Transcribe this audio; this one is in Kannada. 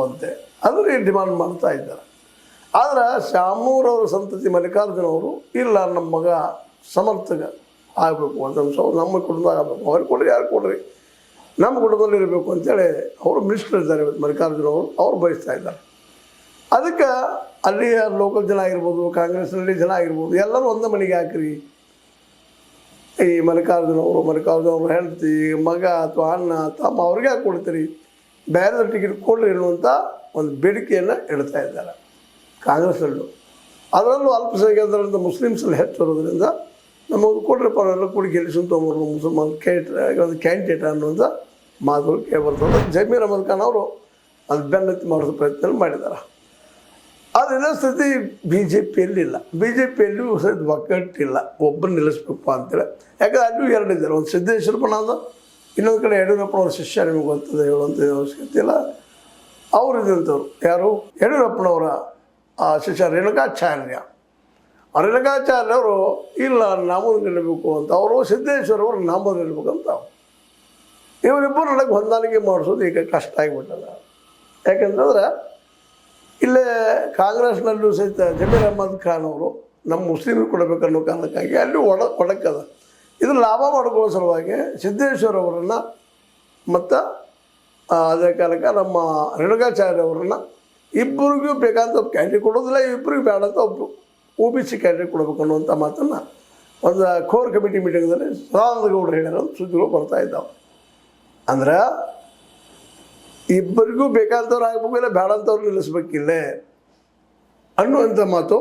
ಅಂತೆ ಅದನ್ನೇ ಡಿಮಾಂಡ್ ಮಾಡ್ತಾ ಇದ್ದಾರೆ. ಆದರೆ ಶಾಮೂರವರ ಸಂತತಿ ಮಲ್ಲಿಕಾರ್ಜುನ ಅವರು ಇಲ್ಲ ನಮ್ಮ ಮಗ ಸಮರ್ಥಕ ಆಗಬೇಕು ಅಂತ ನಮ್ಮ ಕುಟುಂಬದಾಗ ಆಗಬೇಕು, ಅವ್ರಿಗೆ ಕೊಡ್ರಿ ಯಾರು ಕೊಡ್ರಿ ನಮ್ಮ ಕುಟುಂಬದಲ್ಲಿ ಇರಬೇಕು ಅಂತೇಳಿ ಅವರು ಮಿನಿಸ್ಟರ್ ಇದ್ದಾರೆ ಇವತ್ತು ಮಲ್ಲಿಕಾರ್ಜುನ ಅವ್ರು ಬಯಸ್ತಾ ಇದ್ದಾರೆ. ಅದಕ್ಕೆ ಅಲ್ಲಿಯ ಲೋಕಲ್ ಜನ ಆಗಿರ್ಬೋದು, ಕಾಂಗ್ರೆಸ್ನಲ್ಲಿ ಜನ ಆಗಿರ್ಬೋದು, ಎಲ್ಲರೂ ಒಂದೇ ಮನೆಗೆ ಹಾಕ್ರಿ, ಈ ಮಲ್ಲಿಕಾರ್ಜುನ ಅವ್ರ ಹೆಂಡತಿ ಮಗ ಅಥವಾ ಅಣ್ಣ ತಮ್ಮ ಅವ್ರಿಗೆ ಹಾಕಿ ಕೊಡ್ತೀರಿ, ಬೇರೆ ಟಿಕೆಟ್ ಕೊಡ್ರಿ ಅನ್ನುವಂಥ ಒಂದು ಬೇಡಿಕೆಯನ್ನು ಇಡ್ತಾ ಇದ್ದಾರೆ ಕಾಂಗ್ರೆಸ್ನಲ್ಲೂ. ಅದರಲ್ಲೂ ಅಲ್ಪಸಂಖ್ಯಾತರಿಂದ ಮುಸ್ಲಿಮ್ಸಲ್ಲಿ ಹೆಚ್ಚಿರೋದ್ರಿಂದ ನಮಗೆ ಕೊಡ್ರಪ್ಪ ಅವರೆಲ್ಲ ಕೂಡಿ ಗೆಲ್ಲಿಸುವಂಥ ಮುಸಲ್ಮಾನ್ ಒಂದು ಕ್ಯಾಂಡಿಡೇಟ್ ಅನ್ನುವಂಥ ಮಾತುಗಳು ಕೇಳಿಬರ್ತದೆ. ಜಮೀರ್ ಅಹಮದ್ ಖಾನ್ ಅವರು ಅದು ಬೆನ್ನತ್ತಿ ಮಾಡಿಸೋ ಪ್ರಯತ್ನ ಮಾಡಿದ್ದಾರೆ. ಆದರೆ ಇನ್ನೊಂದು ಸ್ಥಿತಿ BJPಯಲ್ಲಿಲ್ಲ. BJPಯಲ್ಲೂ ಸಹಿತ ಒಗ್ಗಟ್ಟಿಲ್ಲ, ಒಬ್ಬರು ನಿಲ್ಲಿಸ್ಬೇಕು ಅಂತೇಳಿ. ಯಾಕಂದರೆ ಅಲ್ಲೂ ಎರಡಿದ್ದಾರೆ, ಒಂದು ಸಿದ್ದೇಶ್ವರಪ್ಪನ ಅಂದ, ಇನ್ನೊಂದು ಕಡೆ ಯಡಿಯೂರಪ್ಪನವ್ರ ಶಿಷ್ಯ, ನಿಮಗೆ ಗೊತ್ತದೆ ಹೇಳುವಂಥ ಅವಶ್ಯಕತೆ ಇಲ್ಲ. ಅವರು ಇದ್ದಂಥವ್ರು ಯಾರು ಯಡಿಯೂರಪ್ಪನವರ ಶಿಷ್ಯ ರೇಣುಕಾಚಾರ್ಯ. ರೇಣುಕಾಚಾರ್ಯವರು ಇಲ್ಲ ನಾಮದ ನಿಲ್ಲಬೇಕು ಅಂತ, ಅವರು ಸಿದ್ದೇಶ್ವರವರು ನಾಮದ ನಿಲ್ಲಬೇಕಂತ. ಇವರಿಬ್ಬರು ನನಗೆ ಹೊಂದಾಣಿಕೆ ಮಾಡಿಸೋದು ಈಗ ಕಷ್ಟ ಆಗಿಬಿಟ್ಟದ. ಯಾಕೆಂತಂದ್ರೆ ಇಲ್ಲೇ ಕಾಂಗ್ರೆಸ್ನಲ್ಲೂ ಸಹಿತ ಜಮೀರ್ ಅಹಮದ್ ಖಾನ್ ಅವರು ನಮ್ಮ ಮುಸ್ಲಿಮಿಗೆ ಕೊಡಬೇಕನ್ನೋ ಕಾರಣಕ್ಕಾಗಿ ಅಲ್ಲಿ ಒಡಕದ. ಇದು ಲಾಭ ಮಾಡ್ಕೊಳ್ಳೋ ಸಲುವಾಗಿ ಸಿದ್ದೇಶ್ವರ ಅವರನ್ನು ಮತ್ತು ಅದೇ ಕಾಲಕ್ಕೆ ನಮ್ಮ ರೇಣುಕಾಚಾರ್ಯ ಅವರನ್ನು ಇಬ್ಬರಿಗೂ ಬೇಕಂತ ಒಬ್ಬ ಕ್ಯಾಂಡಿಡೇಟ್ ಕೊಡೋದಿಲ್ಲ, ಇಬ್ಬರಿಗೂ ಬೇಡ ಅಂತ ಒಬ್ಬರು OBC ಕ್ಯಾಂಡಿಡೇಟ್ ಕೊಡಬೇಕು ಅನ್ನುವಂಥ ಮಾತನ್ನು ಒಂದು ಕೋರ್ ಕಮಿಟಿ ಮೀಟಿಂಗ್ದಲ್ಲಿ ಸದಾನಂದ ಗೌಡರು ಹೇಳ್ಯಾರ ಸುದ್ದಿಗಳು ಬರ್ತಾ ಇದ್ದಾವೆ. ಅಂದ್ರೆ ಇಬ್ಬರಿಗೂ ಬೇಕಾದಂಥವ್ರು ಆಗಬೇಕು, ಇಲ್ಲ ಬೇಡ ಅಂತವ್ರು ನಿಲ್ಲಿಸ್ಬೇಕಿಲ್ಲ ಅನ್ನುವಂಥ ಮಾತು